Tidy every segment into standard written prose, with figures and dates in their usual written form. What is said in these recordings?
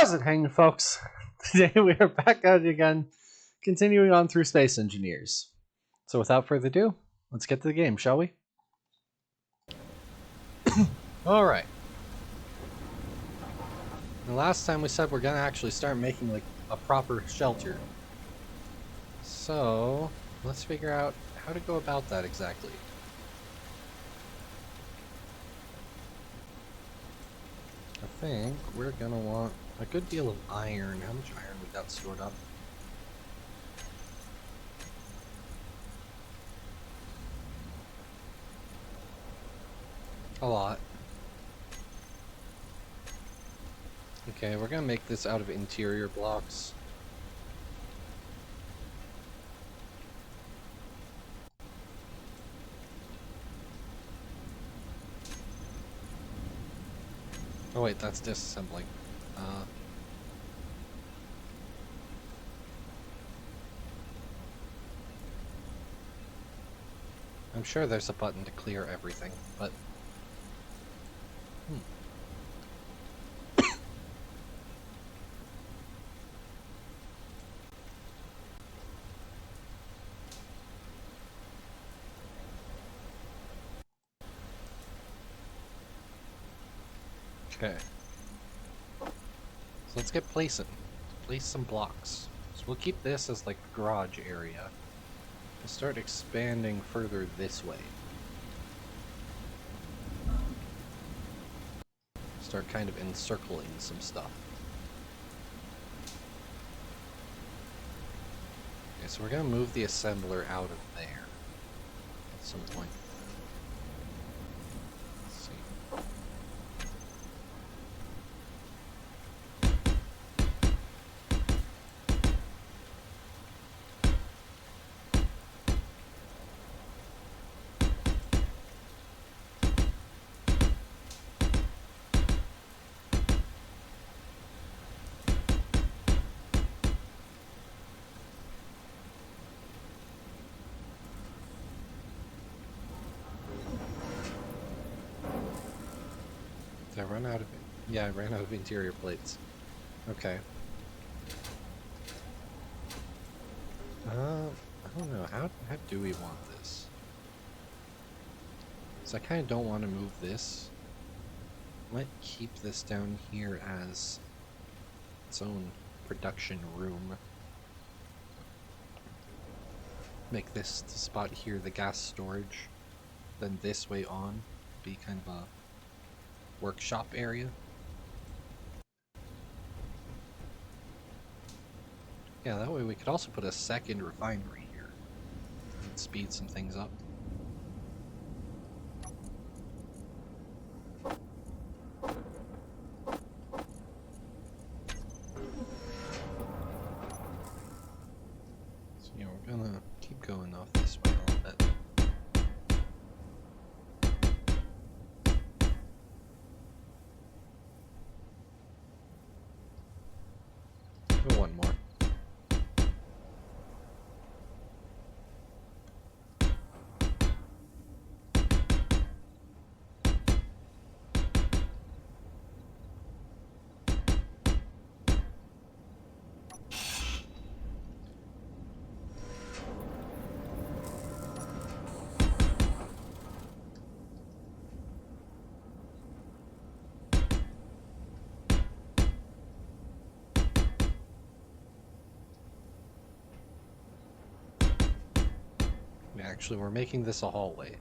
How's it hanging, folks? Today we are back at it again, continuing on through Space Engineers. So without further ado, let's get to the game, shall we? Alright. The last time we said we're gonna actually start making like a proper shelter. So let's figure out how to go about that exactly. I think we're gonna want a good deal of iron. How much iron we got stored up? A lot. Okay, we're gonna make this out of interior blocks. Oh wait, that's disassembling. I'm sure there's a button to clear everything, but... Okay. So let's get placing. Place some blocks. So we'll keep this as like the garage area. We'll start expanding further this way. Start kind of encircling some stuff. Okay, so we're gonna move the assembler out of there at some point. Let's see. Did I run out of it? Yeah, I ran out of interior plates. Okay. I don't know. How do we want this? So I kind of don't want to move this. Might keep this down here as its own production room. Make this the spot here the gas storage. Then this way on be kind of a workshop area. Yeah, that way we could also put a second refinery here and speed some things up. So yeah, we're gonna keep going off this way a little bit. One more. Actually, we're making this a hallway.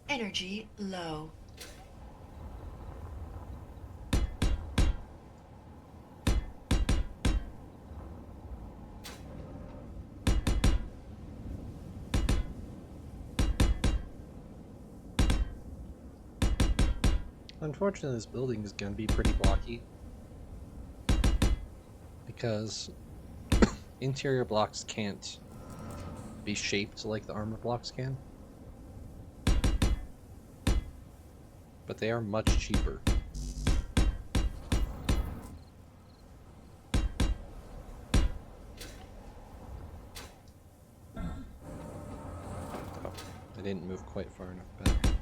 Energy low. Unfortunately, this building is going to be pretty blocky because interior blocks can't be shaped like the armor blocks can. But they are much cheaper. I didn't move quite far enough back.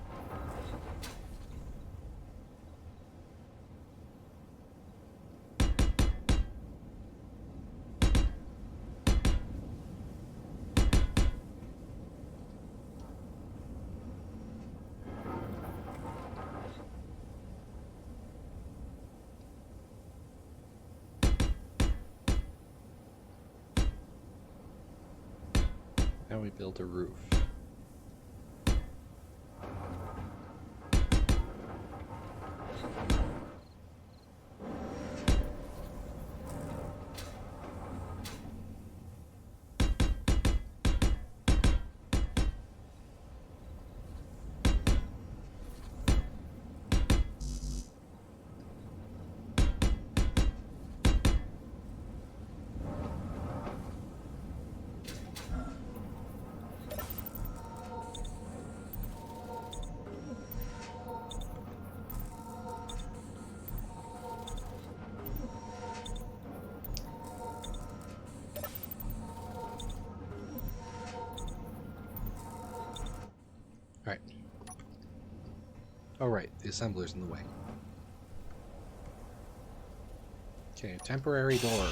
Now we build a roof. Alright. Alright, the assembler's in the way. Okay, temporary door.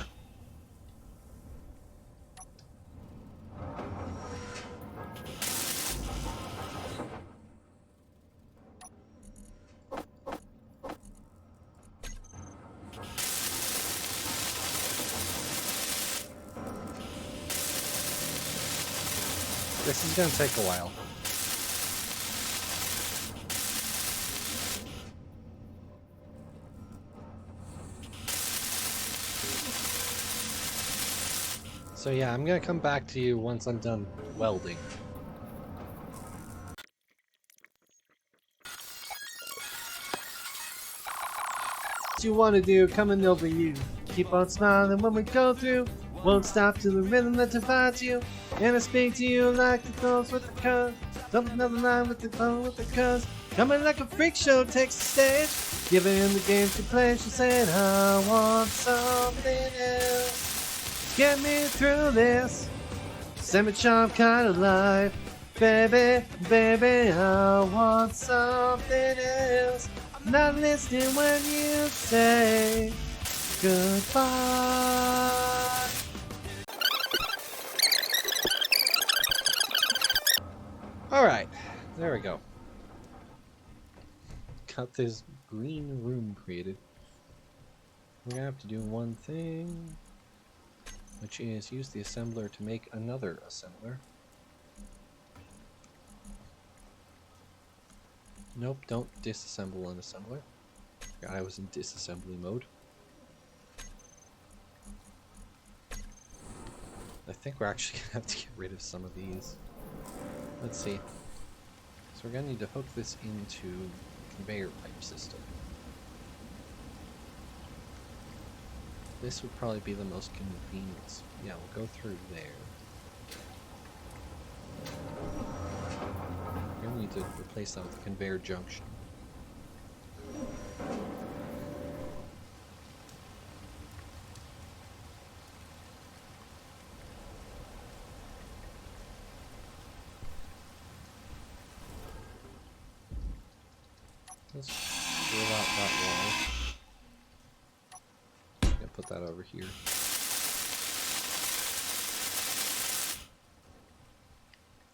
This is gonna take a while. So yeah, I'm gonna come back to you once I'm done welding. What you wanna do, coming over you. Keep on smiling when we go through. Won't stop till the rhythm that divides you. And I speak to you like the clothes with the cuz. Dump another line with the phone with the cuz. Coming like a freak show takes the stage. Giving him the game to play. She said, I want something else. Get me through this semi-charm kind of life. Baby, baby, I want something else. I'm not listening when you say goodbye. Alright, there we go. Got this green room created. We're gonna have to do one thing, which is use the assembler to make another assembler. Nope, don't disassemble an assembler. God, I was in disassembly mode. I think we're actually gonna have to get rid of some of these. Let's see. So we're gonna need to hook this into conveyor pipe system. This would probably be the most convenient. Yeah, we'll go through there. We're gonna need to replace that with a conveyor junction. Let's drill out that wall. I'm gonna put that over here.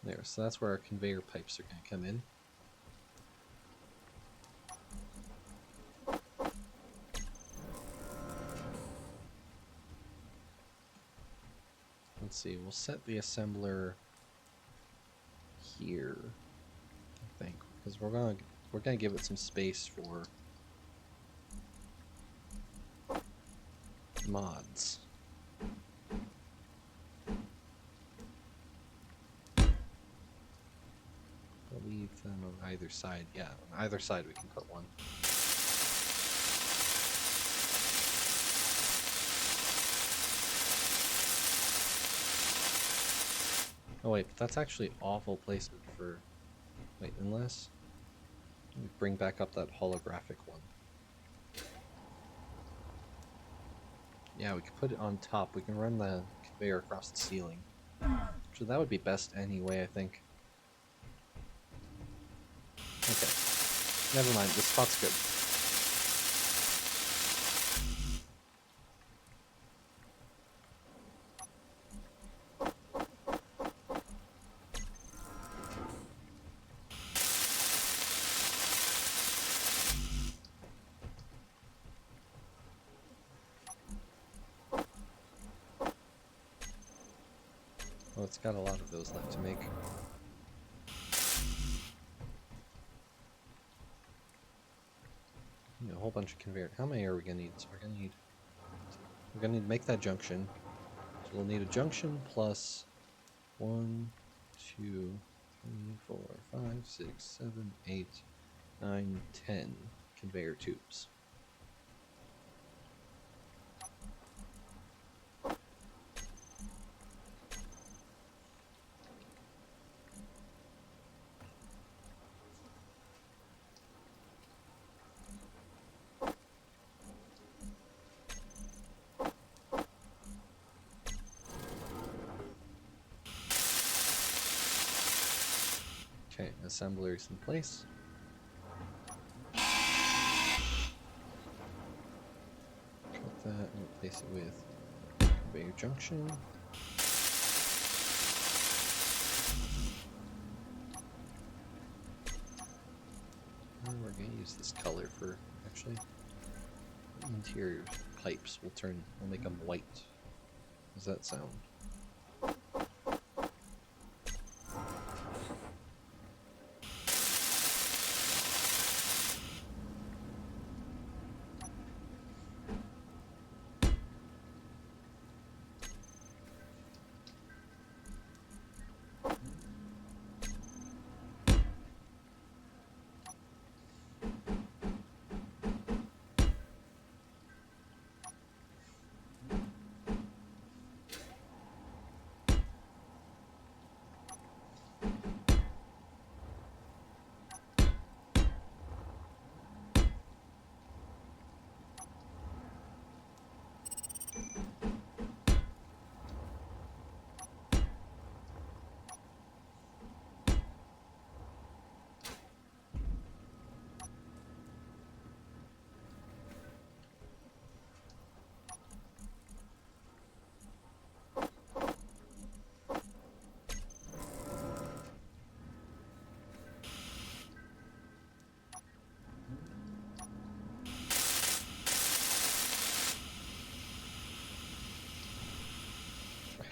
There, so that's where our conveyor pipes are gonna come in. Let's see, we'll set the assembler here, I think, because we're gonna give it some space for mods. We'll leave them on either side. Yeah, on either side we can put one. Oh wait, but that's actually awful placement for... Wait, unless... Let me bring back up that holographic one. Yeah, we can put it on top. We can run the conveyor across the ceiling. So that would be best anyway, I think. Never mind, this spot's good. Well, it's got a lot of those left to make. A whole bunch of conveyor. How many are we gonna need? So we're gonna need to make that junction. So we'll need a junction plus 1, 2, 3, 4, 5, 6, 7, 8, 9, 10 conveyor tubes. Okay, assemblers in place. Cut that and replace it with conveyor junction. And we're going to use this color for actually interior pipes. We'll make them white. Does that sound?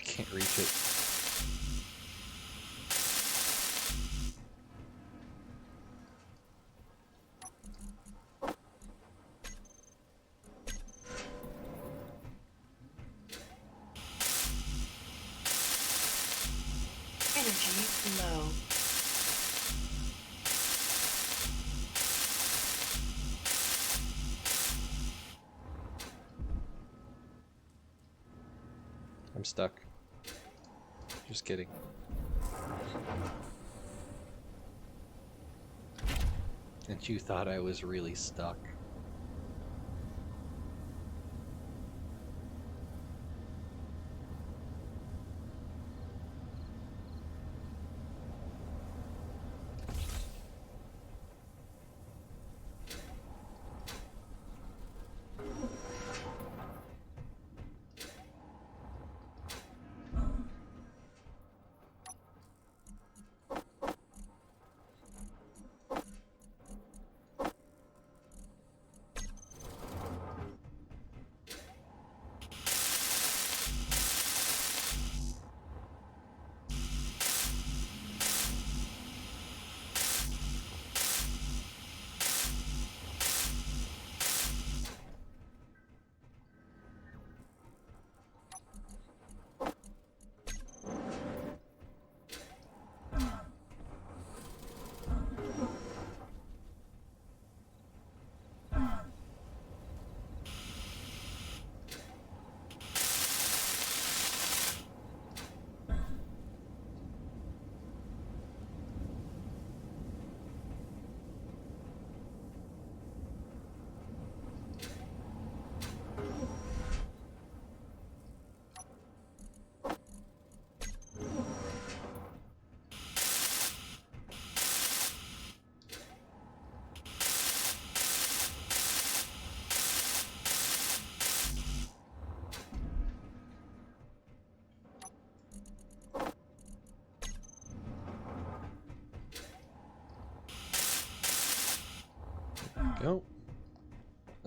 Can't reach it. Energy low. I'm stuck. Just kidding. And you thought I was really stuck.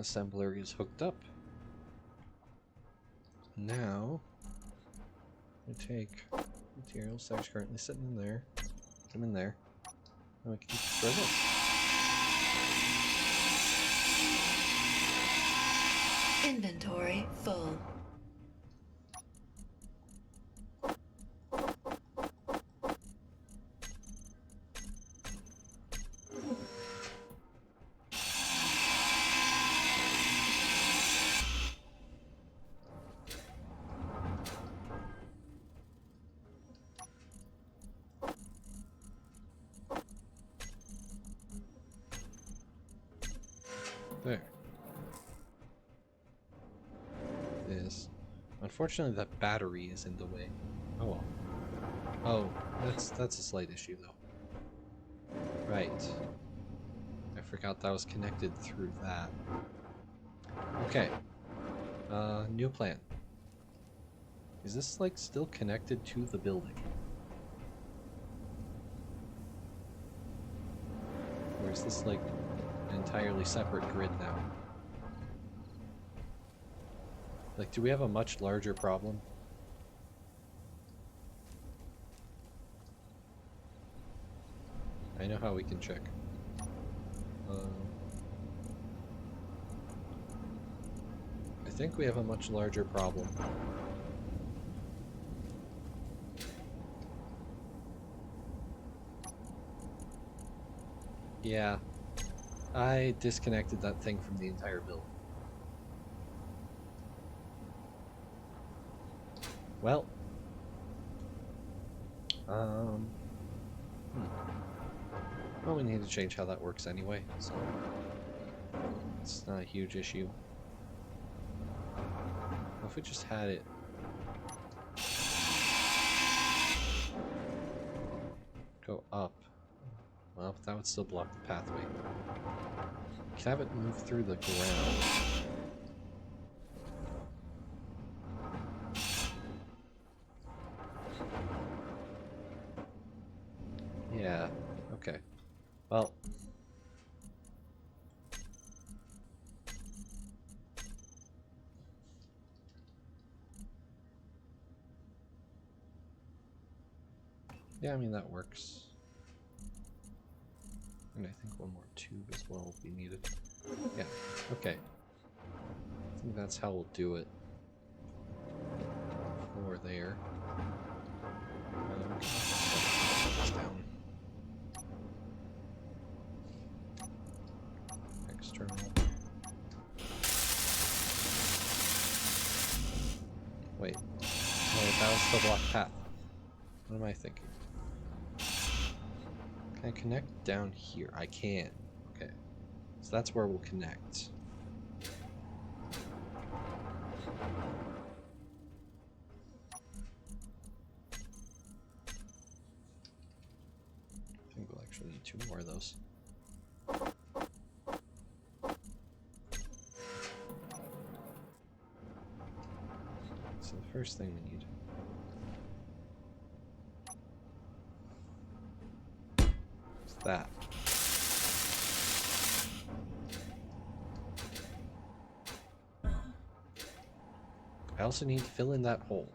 assembler is hooked up. Now, we take materials that are currently sitting in there, put them in there, and we can destroy this. Inventory full. There. This. Unfortunately, that battery is in the way. Oh well. Oh, that's a slight issue though. Right. I forgot that was connected through that. Okay. New plan. Is this like still connected to the building? Or is this like an entirely separate grid now? Like, do we have a much larger problem? I know how we can check. I think we have a much larger problem. Yeah, I disconnected that thing from the entire building. Well, well, we need to change how that works anyway, so it's not a huge issue. What if we just had it? Go up. Well, that would still block the pathway. We can have it move through the ground. Yeah, okay. Well. Yeah, I mean, that works. And I think one more tube as well will be needed. Yeah, okay. I think that's how we'll do it. For there. Down. External. Wait. Oh, that was still block path. What am I thinking? Can I connect down here? I can. Okay. So that's where we'll connect. I think we'll actually need 2 more of those. So the first thing we need is that. I also need to fill in that hole.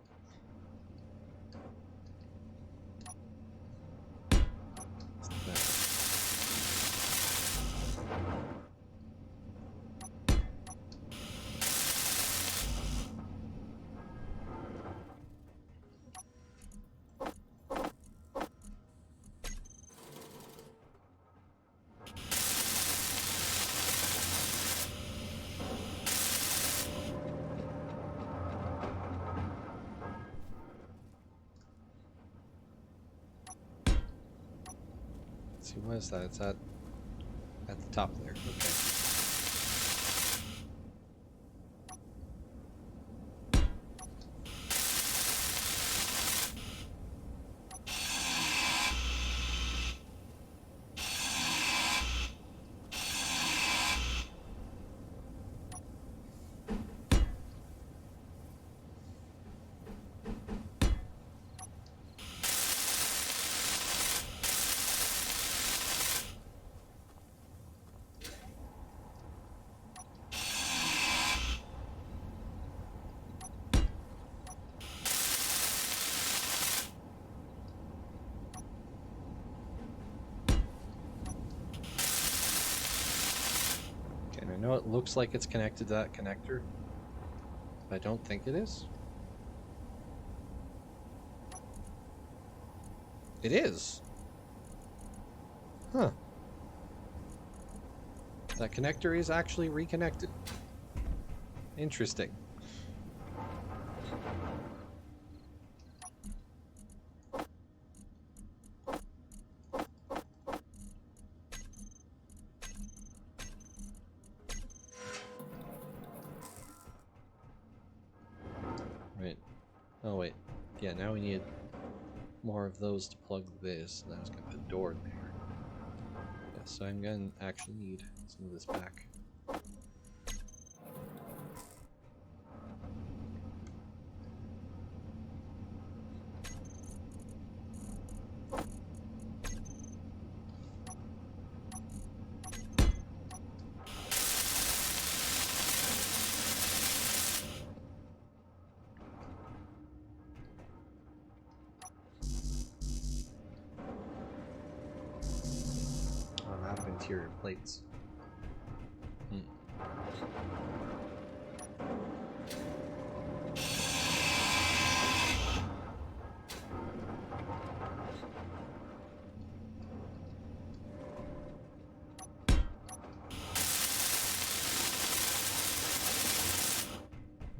See, what is that? It's at the top there. Okay. looks like it's connected to that connector. I don't think it is. It is. Huh. That connector is actually reconnected. Interesting. Right. Oh wait. Yeah, now we need more of those to plug this. And I was gonna put a door in there. Yeah, so I'm gonna actually need some of this back. I'm out of interior plates.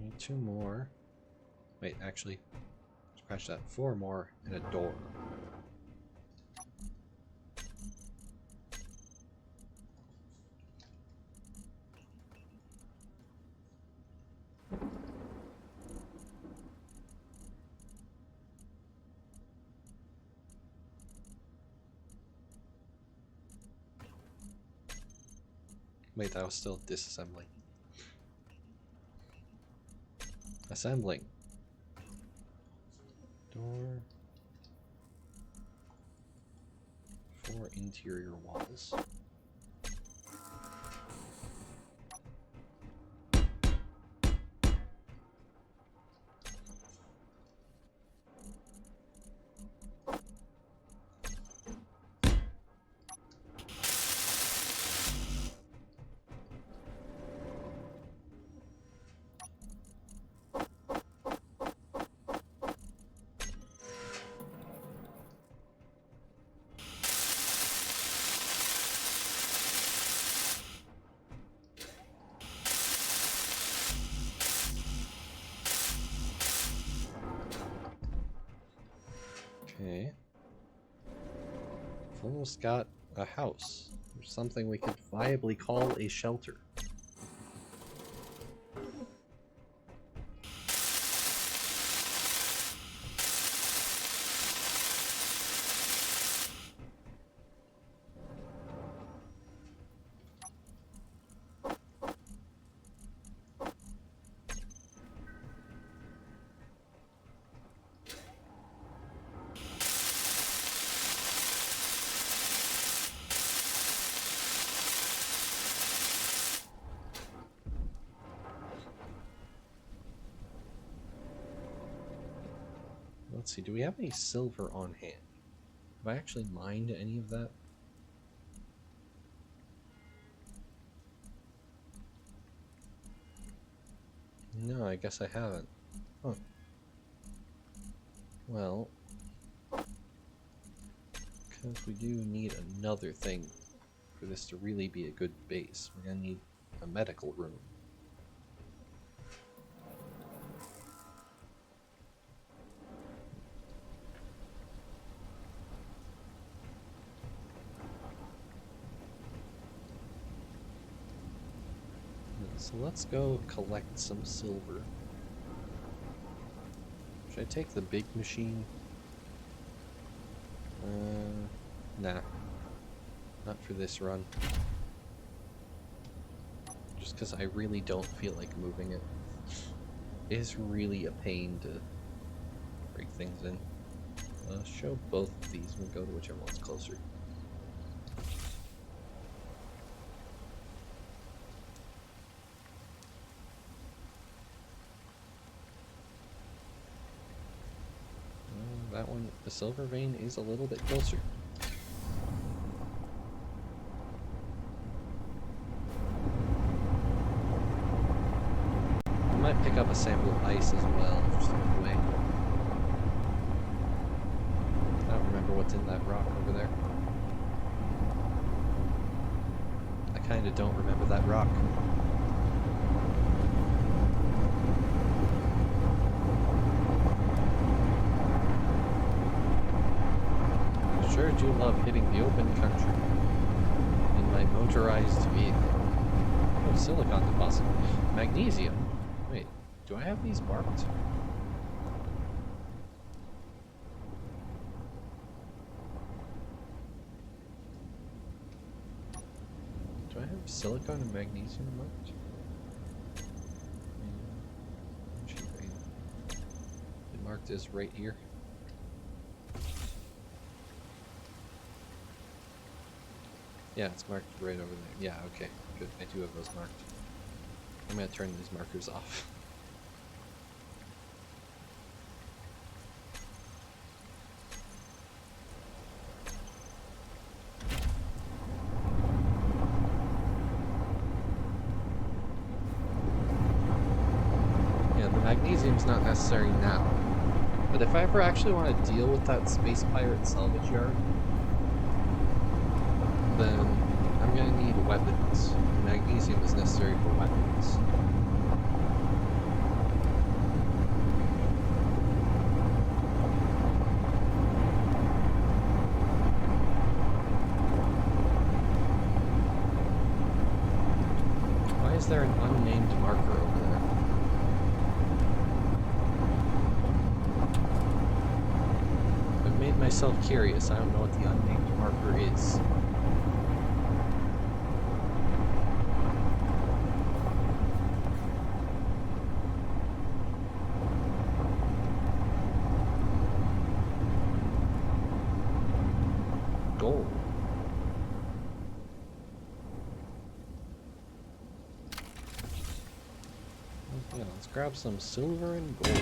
Need 2 more. Wait, actually, scratch that. 4 more and a door. Wait, that was still disassembling. Assembling. Door. 4 interior walls. Okay. We've almost got a house. Or something we could viably call a shelter. Let's see, do we have any silver on hand? Have I actually mined any of that? No, I guess I haven't. Huh. Well, because we do need another thing for this to really be a good base. We're gonna need a medical room. So let's go collect some silver. Should I take the big machine? Nah. Not for this run. Just because I really don't feel like moving it. It is really a pain to break things in. Show both of these. We'll go to whichever one's closer. That one, the silver vein, is a little bit closer. isn't in that rock over there. I kind of don't remember that rock. I sure do love hitting the open country in my motorized vehicle. Oh, silicon deposit. Magnesium? Wait, do I have these marked? Do I have silicon and magnesium marked? It marked as right here. Yeah, it's marked right over there. Yeah, okay, good. I do have those marked. I'm gonna turn these markers off. Yeah, the magnesium's not necessary now. But if I ever actually want to deal with that space pirate salvage yard, then I'm gonna need weapons. Magnesium is necessary for weapons. Why is there an unnamed marker over there? I've made myself curious. I don't know what the unnamed marker is. Gold. Yeah, let's grab some silver and gold.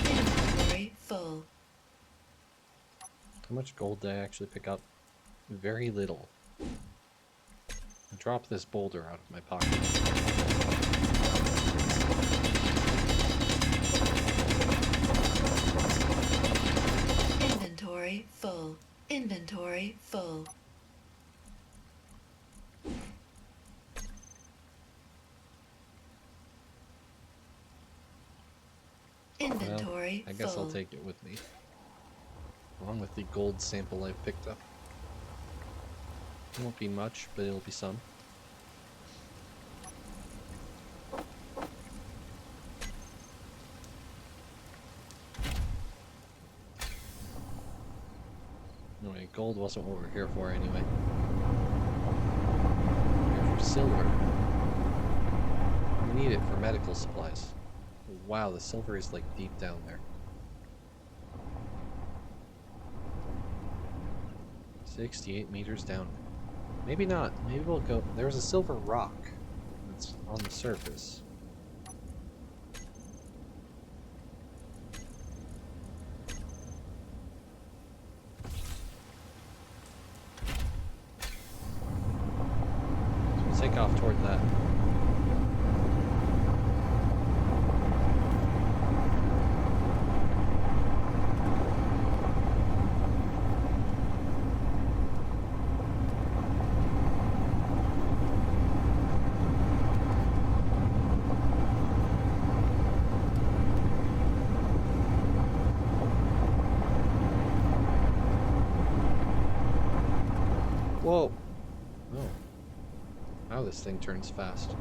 Inventory full. How much gold did I actually pick up? Very little. I dropped this boulder out of my pocket. Inventory full. Inventory full. Inventory I guess full. I'll take it with me. Along with the gold sample I've picked up. It won't be much, but it'll be some. Anyway, gold wasn't what we're here for anyway. We're here for silver. We need it for medical supplies. Wow, the silver is like deep down there. 68 meters down. Maybe not. Maybe we'll go. There's a silver rock that's on the surface. So we'll take off toward that. Whoa! Oh. Wow, this thing turns fast.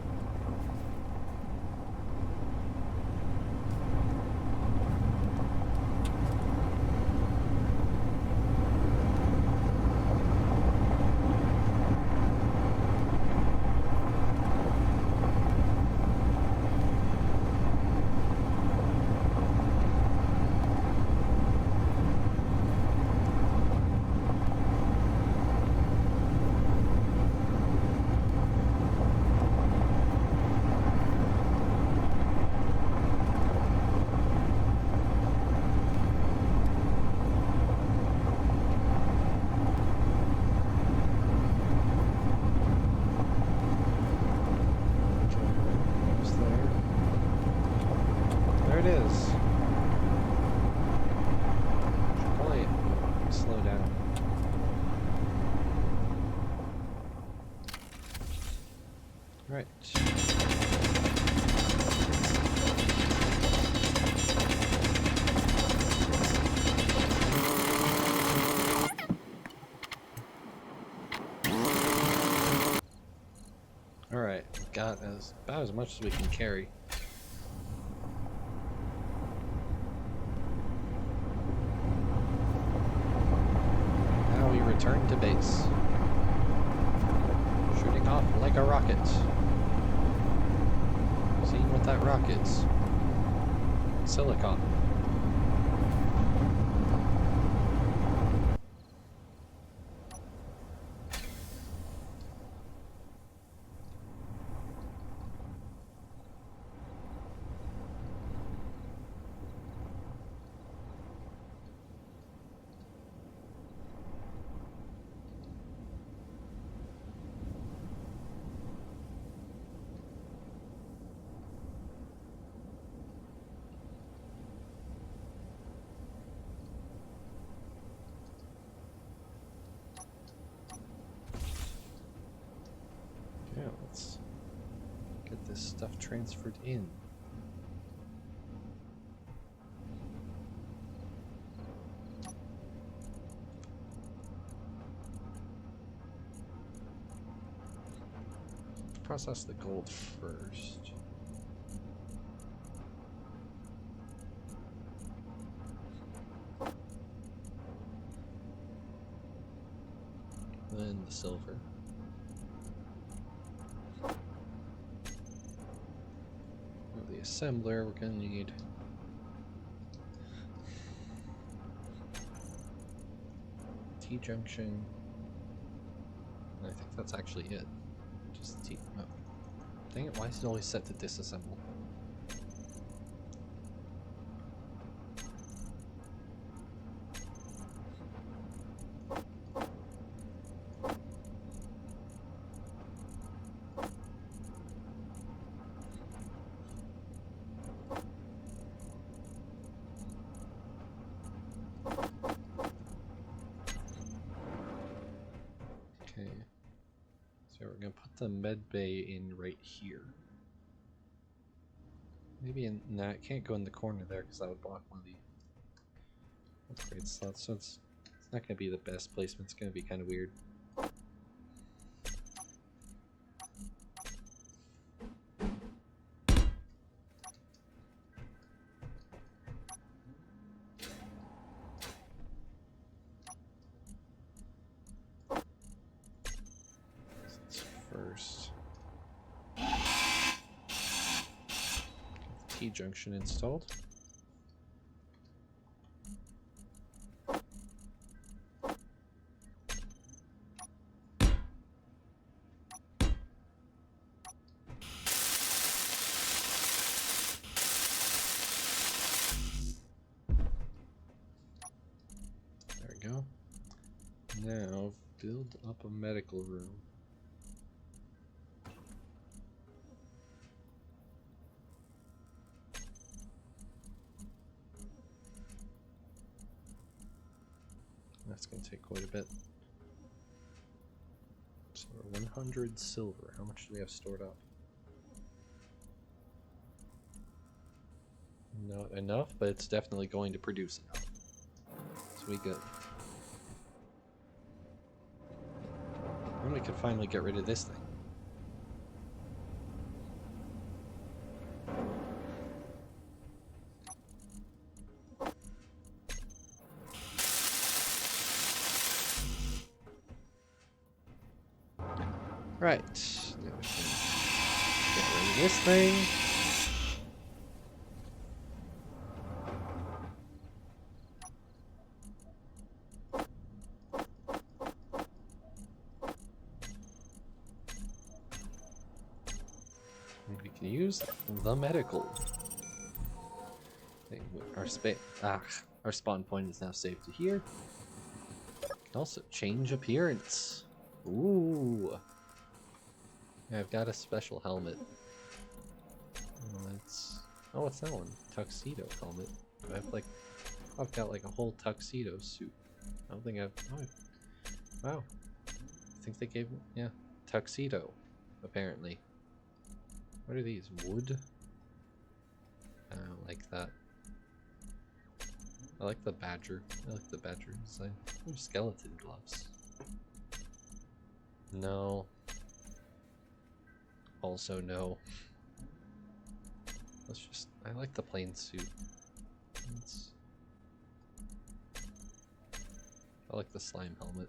it is. Should probably slow down. Right. Alright, got about as much as we can carry. Now we return to base. Shooting off like a rocket. Seeing what that rocket's. Silicon. Yeah, let's get this stuff transferred in. Process the gold first. Then the silver. The assembler, we're gonna need T-junction. I think that's actually it. Just T. Oh. Dang it, why is it always set to disassemble? Okay, so we're gonna put the med bay in right here. Maybe in, nah, it can't go in the corner there because that would block one of the upgrade slots, so it's not gonna be the best placement, it's gonna be kind of weird. First, T-junction installed. There we go. Now build up a medical room. That's going to take quite a bit. So 100 silver. How much do we have stored up? Not enough, but it's definitely going to produce enough. So we good. And we can finally get rid of this thing. Right, now we can get rid of this thing. And we can use the medical. Our spawn point is now saved to here. We can also change appearance. Ooh. I've got a special helmet. Let's Oh, what's that one? Tuxedo helmet. I have like, I've got like a whole tuxedo suit. I don't think I've. Oh, wow. I think they gave me, yeah, tuxedo, apparently. What are these? Wood? I don't like that. I like the badger. I like the badger design. Ooh, skeleton gloves. No. Also no. Let's just, I like the plain suit. I like the slime helmet.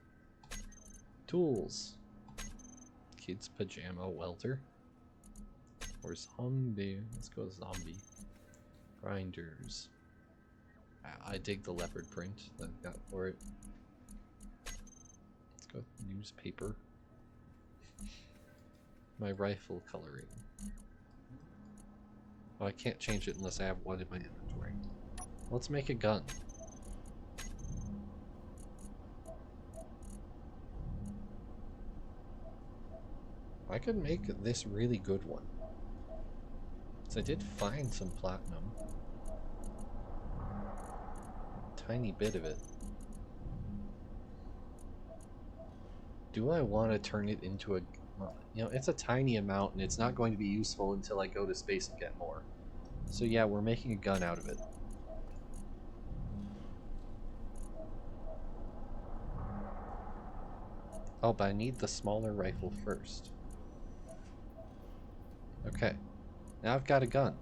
Tools. Kid's pajama welder. Or zombie. Let's go zombie. Grinders. I dig the leopard print that I've got for it. Let's go with newspaper. My rifle coloring. Oh, I can't change it unless I have one in my inventory. Let's make a gun. I could make this really good one. So I did find some platinum. Tiny bit of it. Do I want to turn it into a... You know, it's a tiny amount and it's not going to be useful until I go to space and get more. So yeah, we're making a gun out of it. Oh, but I need the smaller rifle first. Okay. Now I've got a gun.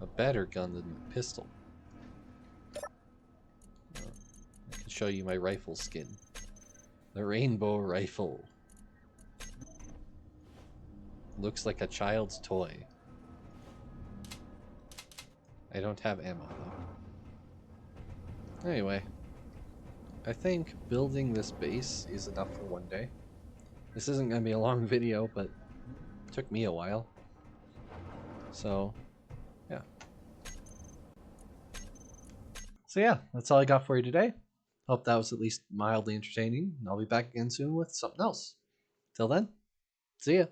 A better gun than the pistol. I can show you my rifle skin. The rainbow rifle. Looks like a child's toy. I don't have ammo though. Anyway, I think building this base is enough for one day. This isn't going to be a long video, but it took me a while. So, yeah. So yeah, that's all I got for you today. Hope that was at least mildly entertaining. I'll be back again soon with something else. Till then, see ya.